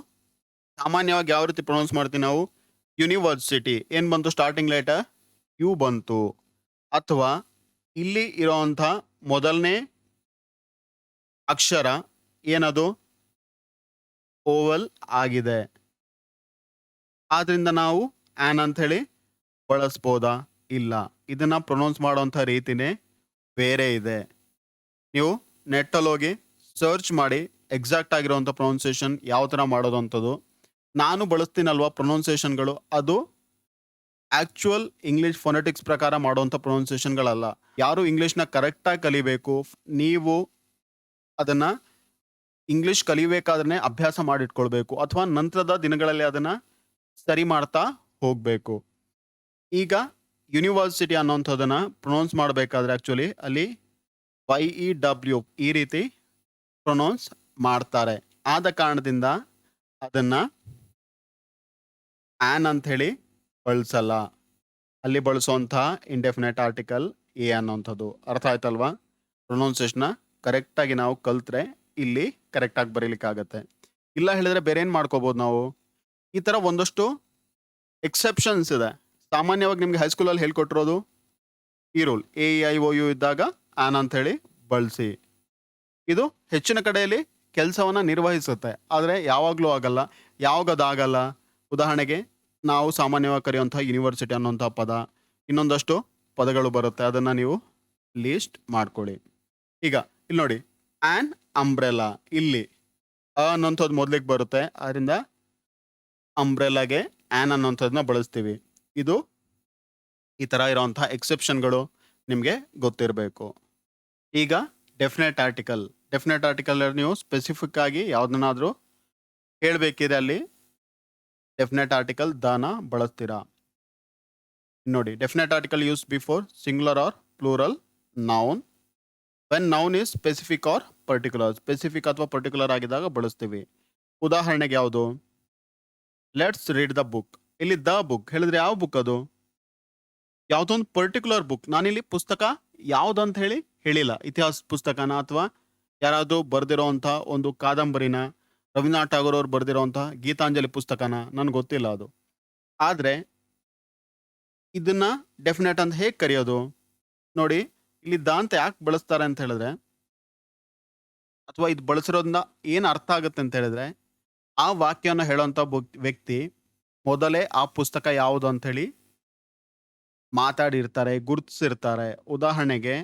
ಸಾಮಾನ್ಯವಾಗಿ ಯಾವ ರೀತಿ ಪ್ರೊನೌನ್ಸ್ ಮಾಡ್ತೀವಿ ನಾವು? ಯೂನಿವರ್ಸಿಟಿ ಏನು ಬಂತು? ಸ್ಟಾರ್ಟಿಂಗ್ ಲೆಟರ್ ಯು ಬಂತು. ಅಥವಾ ಇಲ್ಲಿ ಇರೋವಂಥ ಮೊದಲನೇ ಅಕ್ಷರ ಏನದು? ಓವಲ್ ಆಗಿದೆ. ಆದ್ರಿಂದ ನಾವು ಆ್ಯನ್ ಅಂತ ಹೇಳಿ ಬಳಸ್ಬೋದಾ? ಇಲ್ಲ. ಇದನ್ನ ಪ್ರೊನೌನ್ಸ್ ಮಾಡೋವಂಥ ರೀತಿನೇ ಬೇರೆ ಇದೆ. ನೀವು ನೆಟ್ಟಲ್ಲಿ ಹೋಗಿ ಸರ್ಚ್ ಮಾಡಿ ಎಕ್ಸಾಕ್ಟ್ ಆಗಿರೋವಂಥ ಪ್ರೊನೌನ್ಸಿಯೇಷನ್ ಯಾವ ಥರ ಮಾಡೋದು ಅಂಥದ್ದು. ನಾನು ಬಳಸ್ತೀನಲ್ವಾ ಪ್ರೊನೌನ್ಸಿಯೇಷನ್ಗಳು, ಅದು ಆ್ಯಕ್ಚುಯಲ್ ಇಂಗ್ಲೀಷ್ ಫೊನೆಟಿಕ್ಸ್ ಪ್ರಕಾರ ಮಾಡುವಂಥ ಪ್ರೊನೌನ್ಸಿಯೇಷನ್ಗಳಲ್ಲ. ಯಾರು ಇಂಗ್ಲೀಷ್ನ ಕರೆಕ್ಟಾಗಿ ಕಲಿಬೇಕು, ನೀವು ಅದನ್ನು ಇಂಗ್ಲೀಷ್ ಕಲಿಬೇಕಾದ್ರೆ ಅಭ್ಯಾಸ ಮಾಡಿಟ್ಕೊಳ್ಬೇಕು, ಅಥವಾ ನಂತರದ ದಿನಗಳಲ್ಲಿ ಅದನ್ನು ಸರಿ ಮಾಡ್ತಾ ಹೋಗಬೇಕು. ಈಗ ಯೂನಿವರ್ಸಿಟಿ ಅನ್ನೋಂಥದ್ದನ್ನು ಪ್ರೊನೌನ್ಸ್ ಮಾಡಬೇಕಾದ್ರೆ ಆ್ಯಕ್ಚುಲಿ ಅಲ್ಲಿ YEW ಈ ರೀತಿ ಪ್ರೊನೌನ್ಸ್ ಮಾಡ್ತಾರೆ. ಆದ ಕಾರಣದಿಂದ ಅದನ್ನು ಆ್ಯನ್ ಅಂಥೇಳಿ ಬಳಸಲ್ಲ. ಅಲ್ಲಿ ಬಳಸುವಂಥ ಇಂಡೆಫಿನೆಟ್ ಆರ್ಟಿಕಲ್ ಎ ಅನ್ನೋಂಥದ್ದು. ಅರ್ಥ ಆಯ್ತಲ್ವಾ? ಪ್ರೊನೌನ್ಸಿಯೇಷನ್ನ ಕರೆಕ್ಟಾಗಿ ನಾವು ಕಲ್ತ್ರೆ ಇಲ್ಲಿ ಕರೆಕ್ಟಾಗಿ ಬರೀಲಿಕ್ಕಾಗತ್ತೆ. ಇಲ್ಲ ಹೇಳಿದ್ರೆ ಬೇರೆ ಏನು ಮಾಡ್ಕೋಬೋದು ನಾವು? ಈ ಥರ ಒಂದಷ್ಟು ಎಕ್ಸೆಪ್ಷನ್ಸ್ ಇದೆ. ಸಾಮಾನ್ಯವಾಗಿ ನಿಮಗೆ ಹೈಸ್ಕೂಲಲ್ಲಿ ಹೇಳ್ಕೊಟ್ಟಿರೋದು ಈ ರೂಲ್, AEIOU ಇದ್ದಾಗ ಆನ್ ಅಂಥೇಳಿ ಬಳಸಿ. ಇದು ಹೆಚ್ಚಿನ ಕಡೆಯಲ್ಲಿ ಕೆಲಸವನ್ನು ನಿರ್ವಹಿಸುತ್ತೆ, ಆದರೆ ಯಾವಾಗಲೂ ಆಗಲ್ಲ. ಯಾವಾಗ ಅದಾಗಲ್ಲ? ಉದಾಹರಣೆಗೆ ನಾವು ಸಾಮಾನ್ಯವಾಗಿ ಕರೆಯುವಂಥ ಯೂನಿವರ್ಸಿಟಿ ಅನ್ನೋಂಥ ಪದ, ಇನ್ನೊಂದಷ್ಟು ಪದಗಳು ಬರುತ್ತೆ, ಅದನ್ನು ನೀವು ಲೀಸ್ಟ್ ಮಾಡ್ಕೊಳ್ಳಿ. ಈಗ ಇಲ್ಲಿ ನೋಡಿ, ಆ್ಯನ್ ಅಂಬ್ರೆಲಾ, ಇಲ್ಲಿ ಅ ಅನ್ನೋಂಥದ್ದು ಮೊದಲಿಗೆ ಬರುತ್ತೆ, ಅದರಿಂದ ಅಂಬ್ರೆಲಾಗೆ ಆ್ಯನ್ ಅನ್ನೋಂಥದ್ದನ್ನ ಬಳಸ್ತೀವಿ. ಇದು ಈ ಥರ ಇರೋವಂಥ ಎಕ್ಸೆಪ್ಷನ್ಗಳು ನಿಮಗೆ ಗೊತ್ತಿರಬೇಕು. ಈಗ ಡೆಫಿನೆಟ್ ಆರ್ಟಿಕಲ್. ಡೆಫಿನೆಟ್ ಆರ್ಟಿಕಲ್ ನೀವು ಸ್ಪೆಸಿಫಿಕ್ ಆಗಿ ಯಾವುದನ್ನಾದರೂ ಹೇಳಬೇಕಿದೆ, ಅಲ್ಲಿ ಡೆಫಿನೆಟ್ ಆರ್ಟಿಕಲ್ ದಾನ ಬಳಸ್ತೀರಾ. ನೋಡಿ, definite article use before singular or plural noun when noun is specific or particular. Specific ಅಥವಾ ಪರ್ಟಿಕ್ಯುಲರ್ ಆಗಿದ್ದಾಗ ಬಳಸ್ತೀವಿ. ಉದಾಹರಣೆಗೆ ಯಾವುದು? Let's read the book. ಇಲ್ಲಿ ದ ಬುಕ್ ಹೇಳಿದ್ರೆ ಯಾವ ಬುಕ್ ಅದು? ಯಾವುದೊಂದು ಪರ್ಟಿಕ್ಯುಲರ್ ಬುಕ್. ನಾನಿಲ್ಲಿ ಪುಸ್ತಕ ಯಾವುದಂತ ಹೇಳಿ ಹೇಳಿಲ್ಲ. ಇತಿಹಾಸ ಪುಸ್ತಕನ ಅಥವಾ ಯಾರಾದರೂ ಬರೆದಿರೋವಂಥ ಒಂದು ಕಾದಂಬರಿನ, ರವೀಂದ್ರನಾಥ್ ಠಾಗೂರ್ ಅವರು ಬರೆದಿರೋವಂಥ ಗೀತಾಂಜಲಿ ಪುಸ್ತಕನ, ನನಗೆ ಗೊತ್ತಿಲ್ಲ ಅದು. ಆದರೆ ಇದನ್ನ ಡೆಫಿನೆಟ್ ಅಂತ ಹೇಗೆ ಕರೆಯೋದು? ನೋಡಿ, ಇಲ್ಲಿ ದ ಅಂತ ಯಾಕೆ ಬಳಸ್ತಾರೆ ಅಂತ ಹೇಳಿದ್ರೆ, ಅಥವಾ ಇದು ಬಳಸಿರೋದ್ರಿಂದ ಏನು ಅರ್ಥ ಆಗುತ್ತೆ ಅಂತ ಹೇಳಿದ್ರೆ, ಆ ವಾಕ್ಯವನ್ನು ಹೇಳೋಂಥ ವ್ಯಕ್ತಿ ಮೊದಲೇ ಆ ಪುಸ್ತಕ ಯಾವುದು ಅಂಥೇಳಿ ಮಾತಾಡಿರ್ತಾರೆ, ಗುರುತಿಸಿರ್ತಾರೆ. ಉದಾಹರಣೆಗೆ,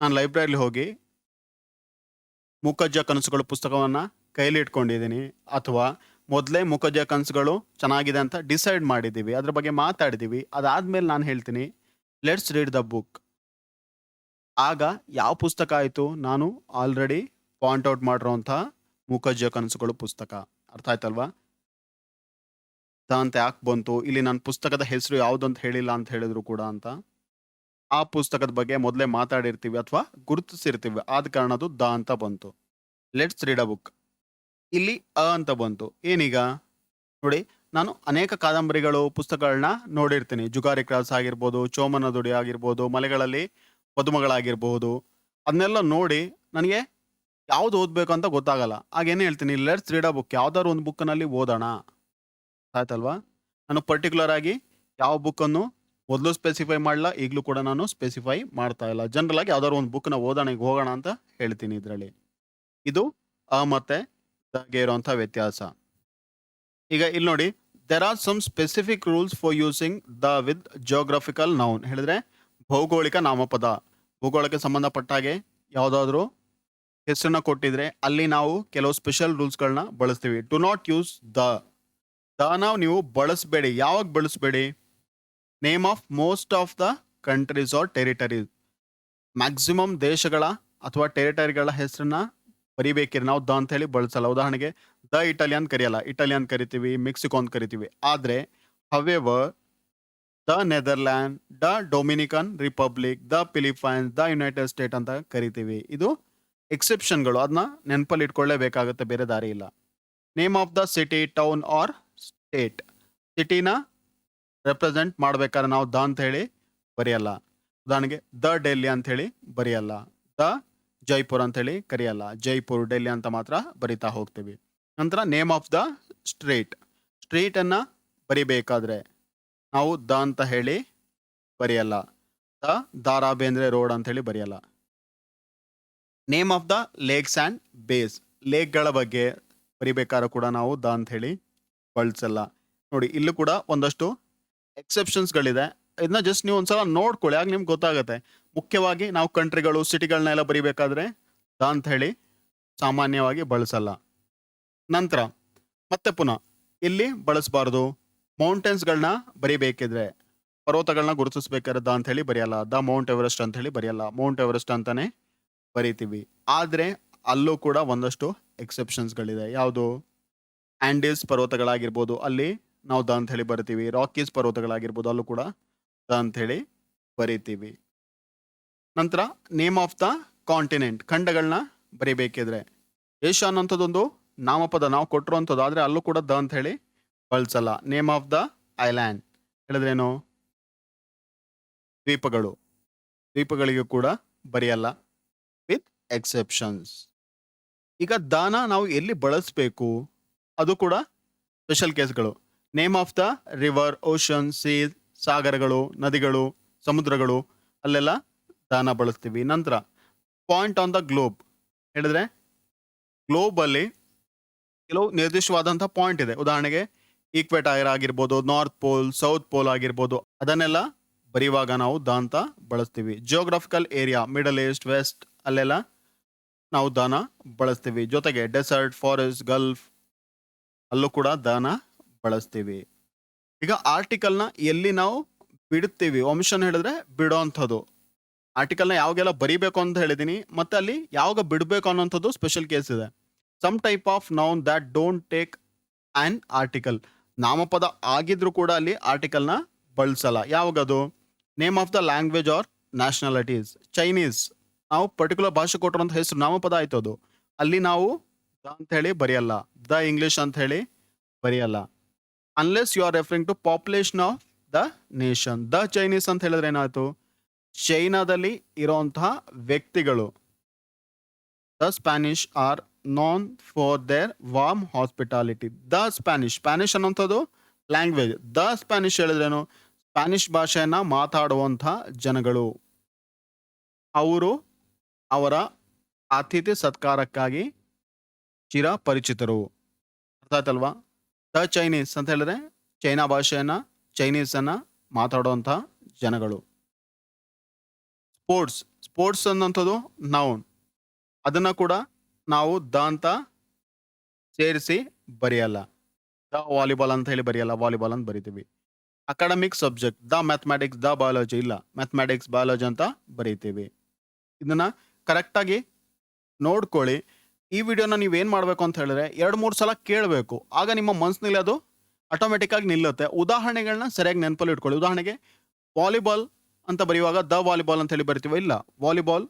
ನಾನು ಲೈಬ್ರರಿಲಿ ಹೋಗಿ ಮುಖಜ್ಜ ಕನಸುಗಳು ಪುಸ್ತಕವನ್ನು ಕೈಲಿ ಇಟ್ಕೊಂಡಿದ್ದೀನಿ, ಅಥವಾ ಮೊದಲೇ ಮುಖಜ್ಜ ಕನಸುಗಳು ಚೆನ್ನಾಗಿದೆ ಅಂತ ಡಿಸೈಡ್ ಮಾಡಿದ್ದೀವಿ, ಅದ್ರ ಬಗ್ಗೆ ಮಾತಾಡಿದ್ದೀವಿ. ಅದಾದ್ಮೇಲೆ ನಾನು ಹೇಳ್ತೀನಿ ಲೆಟ್ಸ್ ರೀಡ್ ದ ಬುಕ್. ಆಗ ಯಾವ ಪುಸ್ತಕ ಆಯಿತು? ನಾನು ಆಲ್ರೆಡಿ ಪಾಯಿಂಟ್ ಔಟ್ ಮಾಡಿರೋಂಥ ಮುಖಜ್ಜ ಕನಸುಗಳು ಪುಸ್ತಕ. ಅರ್ಥ ಆಯ್ತಲ್ವಾ? ದ ಅಂತ ಯಾಕೆ ಬಂತು? ಇಲ್ಲಿ ನನ್ನ ಪುಸ್ತಕದ ಹೆಸರು ಯಾವುದು ಅಂತ ಹೇಳಿಲ್ಲ ಅಂತ ಹೇಳಿದ್ರು ಕೂಡ ಅಂತ, ಆ ಪುಸ್ತಕದ ಬಗ್ಗೆ ಮೊದಲೇ ಮಾತಾಡಿರ್ತೀವಿ ಅಥವಾ ಗುರುತಿಸಿರ್ತೀವಿ, ಆದ ಕಾರಣ ಅದು ದ ಅಂತ ಬಂತು. Let's read a book. ಇಲ್ಲಿ ಅ ಅಂತ ಬಂತು. ಏನೀಗ ನೋಡಿ, ನಾನು ಅನೇಕ ಕಾದಂಬರಿಗಳು, ಪುಸ್ತಕಗಳನ್ನ ನೋಡಿರ್ತೀನಿ. ಜುಗಾರಿ ಕ್ರಾಸ್ ಆಗಿರ್ಬೋದು, ಚೋಮನ ದುಡಿ ಆಗಿರ್ಬೋದು, ಮಲೆಗಳಲ್ಲಿ ಪದುಮಗಳಾಗಿರ್ಬೋದು. ಅದನ್ನೆಲ್ಲ ನೋಡಿ ನನಗೆ ಯಾವ್ದು ಓದಬೇಕು ಅಂತ ಗೊತ್ತಾಗಲ್ಲ. ಆಗೇನು ಹೇಳ್ತೀನಿ, ಲೆಟ್ಸ್ ರೀಡ್ ಅ ಬುಕ್. ಯಾವ್ದಾದ್ರು ಒಂದು ಬುಕ್ನಲ್ಲಿ ಓದೋಣ. ಆಯ್ತಲ್ವಾ? ನಾನು ಪರ್ಟಿಕ್ಯುಲರ್ ಆಗಿ ಯಾವ ಬುಕ್ಕನ್ನು ಮೊದಲು ಸ್ಪೆಸಿಫೈ ಮಾಡಲ್ಲ, ಈಗಲೂ ಕೂಡ ನಾನು ಸ್ಪೆಸಿಫೈ ಮಾಡ್ತಾ ಇಲ್ಲ. ಜನರಲ್ ಆಗಿ ಯಾವ್ದಾದ್ರು ಒಂದು ಬುಕ್ನ ಓದೋಣ, ಈಗ ಹೋಗೋಣ ಅಂತ ಹೇಳ್ತೀನಿ ಇದರಲ್ಲಿ. ಇದು ಅ ಮತ್ತೆ ಗೆ ಇರುವಂಥ ವ್ಯತ್ಯಾಸ. ಈಗ ಇಲ್ಲಿ ನೋಡಿ, there are some specific rules for using the with geographical noun. ಹೇಳಿದ್ರೆ ಭೌಗೋಳಿಕ ನಾಮಪದ. ಭೂಗೋಳಕ್ಕೆ ಸಂಬಂಧಪಟ್ಟ ಹಾಗೆ ಯಾವುದಾದ್ರೂ ಹೆಸರನ್ನ ಕೊಟ್ಟಿದ್ರೆ ಅಲ್ಲಿ ನಾವು ಕೆಲವು ಸ್ಪೆಷಲ್ ರೂಲ್ಸ್ಗಳನ್ನ ಬಳಸ್ತೀವಿ. Do not use the. The ನೀವು ಬಳಸಬೇಡಿ. ಯಾವಾಗ ಬಳಸಬೇಡಿ? Name of most of the countries are territories. Maximum ದೇಶಗಳ ಅಥವಾ ಟೆರಿಟರಿಗಳ ಹೆಸರನ್ನ ಬರಿಬೇಕಿದ್ರೆ ನಾವು ದ ಅಂತ ಹೇಳಿ ಬಳಸಲ್ಲ. ಉದಾಹರಣೆಗೆ, ದ ಇಟಾಲಿಯನ್ ಕರೆಯಲ್ಲ, ಇಟಾಲಿಯನ್ ಕರಿತೀವಿ, ಮೆಕ್ಸಿಕೋ ಅಂತ ಕರಿತೀವಿ. ಆದರೆ however the Netherland, the Dominican republic, the Philippines, the United state ಅಂತ ಕರಿತೀವಿ. ಇದು ಎಕ್ಸೆಪ್ಷನ್ಗಳು. ಅದನ್ನ ನೆನಪಲ್ಲಿ ಇಟ್ಕೊಳ್ಳೇಬೇಕಾಗುತ್ತೆ, ಬೇರೆ ದಾರಿ ಇಲ್ಲ. Name of the city, town or state. ಸಿಟಿನ ರೆಪ್ರೆಸೆಂಟ್ ಮಾಡ್ಬೇಕಾದ್ರೆ ನಾವು ದ ಅಂತ ಹೇಳಿ ಬರೆಯಲ್ಲ. ಉದಾಹರಣೆಗೆ, ದ ಡೆಲ್ಲಿ ಅಂತ ಹೇಳಿ ಬರೆಯಲ್ಲ, ದ ಜೈಪುರ್ ಅಂತ ಹೇಳಿ ಕರೆಯಲ್ಲ. ಜೈಪುರ್, ಡೆಲ್ಲಿ ಅಂತ ಮಾತ್ರ ಬರಿತಾ ಹೋಗ್ತೀವಿ. ನಂತರ ನೇಮ್ ಆಫ್ ದ ಸ್ಟ್ರೀಟ್. ಸ್ಟ್ರೀಟನ್ನು ಬರಿಬೇಕಾದ್ರೆ ನಾವು ದ ಅಂತ ಹೇಳಿ ಬರೆಯಲ್ಲ. ದಾರಾ ಬೇಂದ್ರೆ ರೋಡ್ ಅಂತ ಹೇಳಿ ಬರೆಯಲ್ಲ. Name of the lakes and bays. ಲೇಕ್ಗಳ ಬಗ್ಗೆ ಬರಿಬೇಕಾದ್ರೂ ಕೂಡ ನಾವು ದ ಅಂತ ಹೇಳಿ ಬಳಸಲ್ಲ. ನೋಡಿ, ಇಲ್ಲೂ ಕೂಡ ಒಂದಷ್ಟು ಎಕ್ಸೆಪ್ಷನ್ಸ್ಗಳಿದೆ. ಇದನ್ನ ಜಸ್ಟ್ ನೀವು ಒಂದ್ಸಲ ನೋಡ್ಕೊಳ್ಳಿ, ಆಗ ನಿಮ್ಗೆ ಗೊತ್ತಾಗುತ್ತೆ. ಮುಖ್ಯವಾಗಿ ನಾವು ಕಂಟ್ರಿಗಳು, ಸಿಟಿಗಳನ್ನೆಲ್ಲ ಬರಿಬೇಕಾದ್ರೆ ದ ಅಂತ ಹೇಳಿ ಸಾಮಾನ್ಯವಾಗಿ ಬಳಸಲ್ಲ. ನಂತರ ಮತ್ತೆ ಪುನಃ ಇಲ್ಲಿ ಬಳಸಬಾರ್ದು. ಮೌಂಟೇನ್ಸ್ಗಳನ್ನ ಬರಿಬೇಕಿದ್ರೆ, ಪರ್ವತಗಳನ್ನ ಗುರುತಿಸ್ಬೇಕಾದ್ರೆ ದ ಅಂತ ಹೇಳಿ ಬರೆಯಲ್ಲ. ದ ಮೌಂಟ್ ಎವರೆಸ್ಟ್ ಅಂತ ಹೇಳಿ ಬರೆಯಲ್ಲ, ಮೌಂಟ್ ಎವರೆಸ್ಟ್ ಅಂತಾನೆ ಬರಿತೀವಿ. ಆದರೆ ಅಲ್ಲೂ ಕೂಡ ಒಂದಷ್ಟು ಎಕ್ಸೆಪ್ಷನ್ಸ್ಗಳಿದೆ. ಯಾವುದು? ಆಂಡೀಸ್ ಪರ್ವತಗಳಾಗಿರ್ಬೋದು, ಅಲ್ಲಿ ನಾವು ದ ಅಂತ ಹೇಳಿ ಬರಿತೀವಿ. ರಾಕೀಸ್ ಪರ್ವತಗಳಾಗಿರ್ಬೋದು, ಅಲ್ಲೂ ಕೂಡ ದ ಅಂತ ಹೇಳಿ ಬರಿತೀವಿ. ನಂತರ ನೇಮ್ ಆಫ್ ದ ಕಾಂಟಿನೆಂಟ್. ಖಂಡಗಳನ್ನ ಬರಿಬೇಕಿದ್ರೆ ಏಷ್ಯಾ ಅನ್ನೋಂಥದ್ದೊಂದು ನಾಮಪದ ನಾವು ಕೊಟ್ಟಿರುವಂಥದ್ದು, ಆದರೆ ಅಲ್ಲೂ ಕೂಡ ದ ಅಂತ ಹೇಳಿ ಬಳಸಲ್ಲ. ನೇಮ್ ಆಫ್ ದ ಐಲ್ಯಾಂಡ್ ಹೇಳಿದ್ರೇನು? ದ್ವೀಪಗಳು. ದ್ವೀಪಗಳಿಗೂ ಕೂಡ ಬರೆಯಲ್ಲ, ವಿತ್ ಎಕ್ಸೆಪ್ಷನ್ಸ್. ಈಗ ದಾನ ನಾವು ಎಲ್ಲಿ ಬಳಸಬೇಕು? ಅದು ಕೂಡ ಸ್ಪೆಷಲ್ ಕೇಸ್ಗಳು. Name of the river, ocean, seas, ಸಾಗರಗಳು, ನದಿಗಳು, ಸಮುದ್ರಗಳು, ಅಲ್ಲೆಲ್ಲ ದಾನ ಬಳಸ್ತೀವಿ. ನಂತರ ಪಾಯಿಂಟ್ ಆನ್ ದ ಗ್ಲೋಬ್. ಹೇಳಿದ್ರೆ ಗ್ಲೋಬಲ್ಲಿ ಕೆಲವು ನಿರ್ದಿಷ್ಟವಾದಂಥ ಪಾಯಿಂಟ್ ಇದೆ. ಉದಾಹರಣೆಗೆ, ಈಕ್ವೆಟಾಯರ್ ಆಗಿರ್ಬೋದು, ನಾರ್ತ್ ಪೋಲ್, ಸೌತ್ ಪೋಲ್ ಆಗಿರ್ಬೋದು, ಅದನ್ನೆಲ್ಲ ಬರೆಯುವಾಗ ನಾವು ದ ಅಂತ ಬಳಸ್ತೀವಿ. Geographical area, middle east, west, ಅಲ್ಲೆಲ್ಲ ನಾವು ದಾನ ಬಳಸ್ತೀವಿ. ಜೊತೆಗೆ ಡೆಸರ್ಟ್, ಫಾರೆಸ್ಟ್, ಗಲ್ಫ್, ಅಲ್ಲೂ ಕೂಡ ದಾನ ಬಳಸ್ತೀವಿ. ಈಗ ಆರ್ಟಿಕಲ್ನ ಎಲ್ಲಿ ನಾವು ಬಿಡ್ತೀವಿ? ಆಮಿಷನ್ ಹೇಳಿದ್ರೆ ಬಿಡೋ ಅಂಥದ್ದು. ಆರ್ಟಿಕಲ್ನ ಯಾವಾಗೆಲ್ಲ ಬರಿಬೇಕು ಅಂತ ಹೇಳಿದ್ದೀನಿ, ಮತ್ತೆ ಅಲ್ಲಿ ಯಾವಾಗ ಬಿಡಬೇಕು ಅನ್ನೋಂಥದ್ದು ಸ್ಪೆಷಲ್ ಕೇಸ್ ಇದೆ. Some type of noun that don't take on article. ನಾಮಪದ ಆಗಿದ್ರೂ ಕೂಡ ಅಲ್ಲಿ ಆರ್ಟಿಕಲ್ನ ಬಳಸಲ್ಲ. ಯಾವಾಗದು? Name of the language or nationalities. Chinese, ನಾವು ಪರ್ಟಿಕ್ಯುಲರ್ ಭಾಷೆ ಕೊಟ್ಟಿರೋಂಥ ಹೆಸರು ನಾಮಪದ ಆಯ್ತು, ಅದು ಅಲ್ಲಿ ನಾವು ದ ಅಂತ ಹೇಳಿ ಬರೆಯಲ್ಲ. ದ ಇಂಗ್ಲಿಷ್ ಅಂತ ಹೇಳಿ ಬರೆಯಲ್ಲ. Unless you are referring to population of the nation. The Chinese ಅಂತ ಹೇಳಿದ್ರೆ ಏನಾಯ್ತು? ಚೈನಾದಲ್ಲಿ ಇರೋಂತಹ ವ್ಯಕ್ತಿಗಳು. The Spanish are known for their warm hospitality. The Spanish, Spanish ಅನ್ನೋಂಥದ್ದು ಲ್ಯಾಂಗ್ವೇಜ್. ದ ಸ್ಪ್ಯಾನಿಷ್ ಹೇಳಿದ್ರೇನು? ಸ್ಪ್ಯಾನಿಷ್ ಭಾಷೆಯನ್ನ ಮಾತಾಡುವಂಥ ಜನಗಳು, ಅವರು ಅವರ ಅತಿಥಿ ಸತ್ಕಾರಕ್ಕಾಗಿ ಚಿರಪರಿಚಿತರು. ಅರ್ಥ ಆಯ್ತಲ್ವಾ? ದ ಚೈನೀಸ್ ಅಂತ ಹೇಳಿದ್ರೆ ಚೈನಾ ಭಾಷೆಯನ್ನ, ಚೈನೀಸನ್ನ ಮಾತಾಡುವಂಥ ಜನಗಳು. ಸ್ಪೋರ್ಟ್ಸ್, ಸ್ಪೋರ್ಟ್ಸ್ ಅನ್ನೋಂಥದ್ದು ನೌನ್, ಅದನ್ನ ಕೂಡ ನಾವು ದ ಅಂತ ಸೇರಿಸಿ ಬರೆಯಲ್ಲ. ದ ವಾಲಿಬಾಲ್ ಅಂತ ಹೇಳಿ ಬರೆಯಲ್ಲ, ವಾಲಿಬಾಲ್ ಅಂತ ಬರಿತೀವಿ. Academic subject, the mathematics, the biology ಇಲ್ಲ, ಮ್ಯಾಥಮೆಟಿಕ್ಸ್ ಬಯಾಲಜಿ ಅಂತ ಬರೀತೀವಿ. ಇದನ್ನ ಕರೆಕ್ಟಾಗಿ ನೋಡ್ಕೊಳ್ಳಿ. ಈ ವಿಡಿಯೋನ ನೀವೇನು ಮಾಡಬೇಕು ಅಂತ ಹೇಳಿದ್ರೆ 2-3 ಸಲ ಕೇಳಬೇಕು. ಆಗ ನಿಮ್ಮ ಮನಸ್ಸಿನಲ್ಲಿ ಅದು ಆಟೋಮೆಟಿಕ್ ಆಗಿ ನಿಲ್ಲುತ್ತೆ. ಉದಾಹರಣೆಗಳನ್ನ ಸರಿಯಾಗಿ ನೆನಪಲ್ಲಿ ಇಟ್ಕೊಳ್ಳಿ. ಉದಾಹರಣೆಗೆ ವಾಲಿಬಾಲ್ ಅಂತ ಬರೆಯುವಾಗ ದ ವಾಲಿಬಾಲ್ ಅಂತ ಹೇಳಿ ಬರಿತೀವಿ, ಇಲ್ಲ ವಾಲಿಬಾಲ್,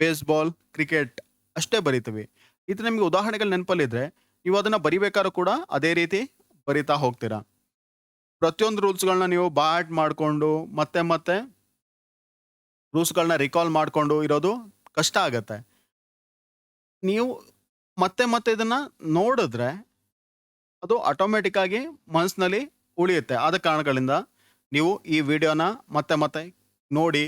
ಬೇಸ್ಬಾಲ್, ಕ್ರಿಕೆಟ್ ಅಷ್ಟೇ ಬರಿತೀವಿ. ಇದು ನಿಮಗೆ ಉದಾಹರಣೆಗಳು ನೆನಪಲ್ಲಿದ್ರೆ ನೀವು ಅದನ್ನ ಬರಿಬೇಕಾದ್ರೂ ಕೂಡ ಅದೇ ರೀತಿ ಬರಿತಾ ಹೋಗ್ತೀರಾ. ಪ್ರತಿಯೊಂದು ರೂಲ್ಸ್ಗಳನ್ನ ನೀವು ಬಾಟ್ ಮಾಡಿಕೊಂಡು ಮತ್ತೆ ಮತ್ತೆ ರೂಲ್ಸ್ಗಳನ್ನ ರಿಕಾಲ್ ಮಾಡಿಕೊಂಡು ಇರೋದು ಕಷ್ಟ ಆಗತ್ತೆ. ನೀವು ಮತ್ತೆ ಮತ್ತೆ ಇದನ್ನ ನೋಡಿದ್ರೆ ಅದು ಆಟೋಮೆಟಿಕ್ ಆಗಿ ಮನಸ್ಸಿನಲ್ಲಿ ಉಳಿಯುತ್ತೆ. ಆದ ಕಾರಣಗಳಿಂದ ನೀವು ಈ ವಿಡಿಯೋನ ಮತ್ತೆ ಮತ್ತೆ ನೋಡಿ,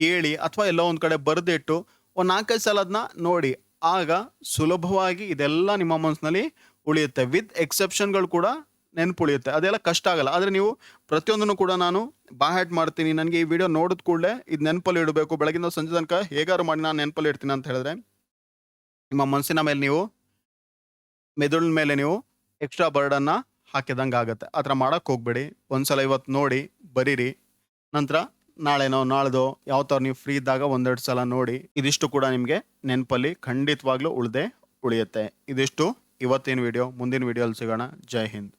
ಕೇಳಿ, ಅಥವಾ ಎಲ್ಲೋ ಒಂದು ಕಡೆ ಬರೆದಿಟ್ಟು ಒಂದು 4-5 ಸಲ ಅದನ್ನ ನೋಡಿ. ಆಗ ಸುಲಭವಾಗಿ ಇದೆಲ್ಲ ನಿಮ್ಮ ಮನಸ್ಸಿನಲ್ಲಿ ಉಳಿಯುತ್ತೆ. ವಿತ್ ಎಕ್ಸೆಪ್ಷನ್ಗಳು ಕೂಡ ನೆನಪುಳಿಯುತ್ತೆ. ಅದೆಲ್ಲ ಕಷ್ಟ ಆಗಲ್ಲ. ಆದರೆ ನೀವು ಪ್ರತಿಯೊಂದನ್ನು ಕೂಡ ನಾನು ಬಾಹ್ಯಾಟ್ ಮಾಡ್ತೀನಿ, ನನಗೆ ಈ ವಿಡಿಯೋ ನೋಡಿದ ಕೂಡಲೇ ಇದು ನೆನಪಲ್ಲಿ ಇಡಬೇಕು, ಬೆಳಗಿಂದ ಸಂಜೆ ತನಕ ಹೇಗಾರು ಮಾಡಿ ನಾನು ನೆನಪಲ್ಲಿ ಇಡ್ತೀನಿ ಅಂತ ಹೇಳಿದ್ರೆ ನಿಮ್ಮ ಮನಸ್ಸಿನ ಮೇಲೆ ನೀವು, ಮೆದುಳಿನ ಮೇಲೆ ನೀವು ಎಕ್ಸ್ಟ್ರಾ ಬರ್ಡನ್ನ ಹಾಕಿದಂಗೆ ಆಗುತ್ತೆ. ಆ ಥರ ಮಾಡೋಕ್ಕೆ ಹೋಗ್ಬೇಡಿ. ಒಂದ್ಸಲ ಇವತ್ತು ನೋಡಿ ಬರೀರಿ, ನಂತರ ನಾಳೆನೋ ನಾಳ್ದೋ ಯಾವ ಥರ ನೀವು ಫ್ರೀ ಇದ್ದಾಗ 1-2 ಸಲ ನೋಡಿ. ಇದಿಷ್ಟು ಕೂಡ ನಿಮಗೆ ನೆನಪಲ್ಲಿ ಖಂಡಿತವಾಗ್ಲೂ ಉಳಿಯುತ್ತೆ. ಇದಿಷ್ಟು ಇವತ್ತಿನ ವಿಡಿಯೋ. ಮುಂದಿನ ವಿಡಿಯೋಲ್ಲಿ ಸಿಗೋಣ. ಜೈ ಹಿಂದ್.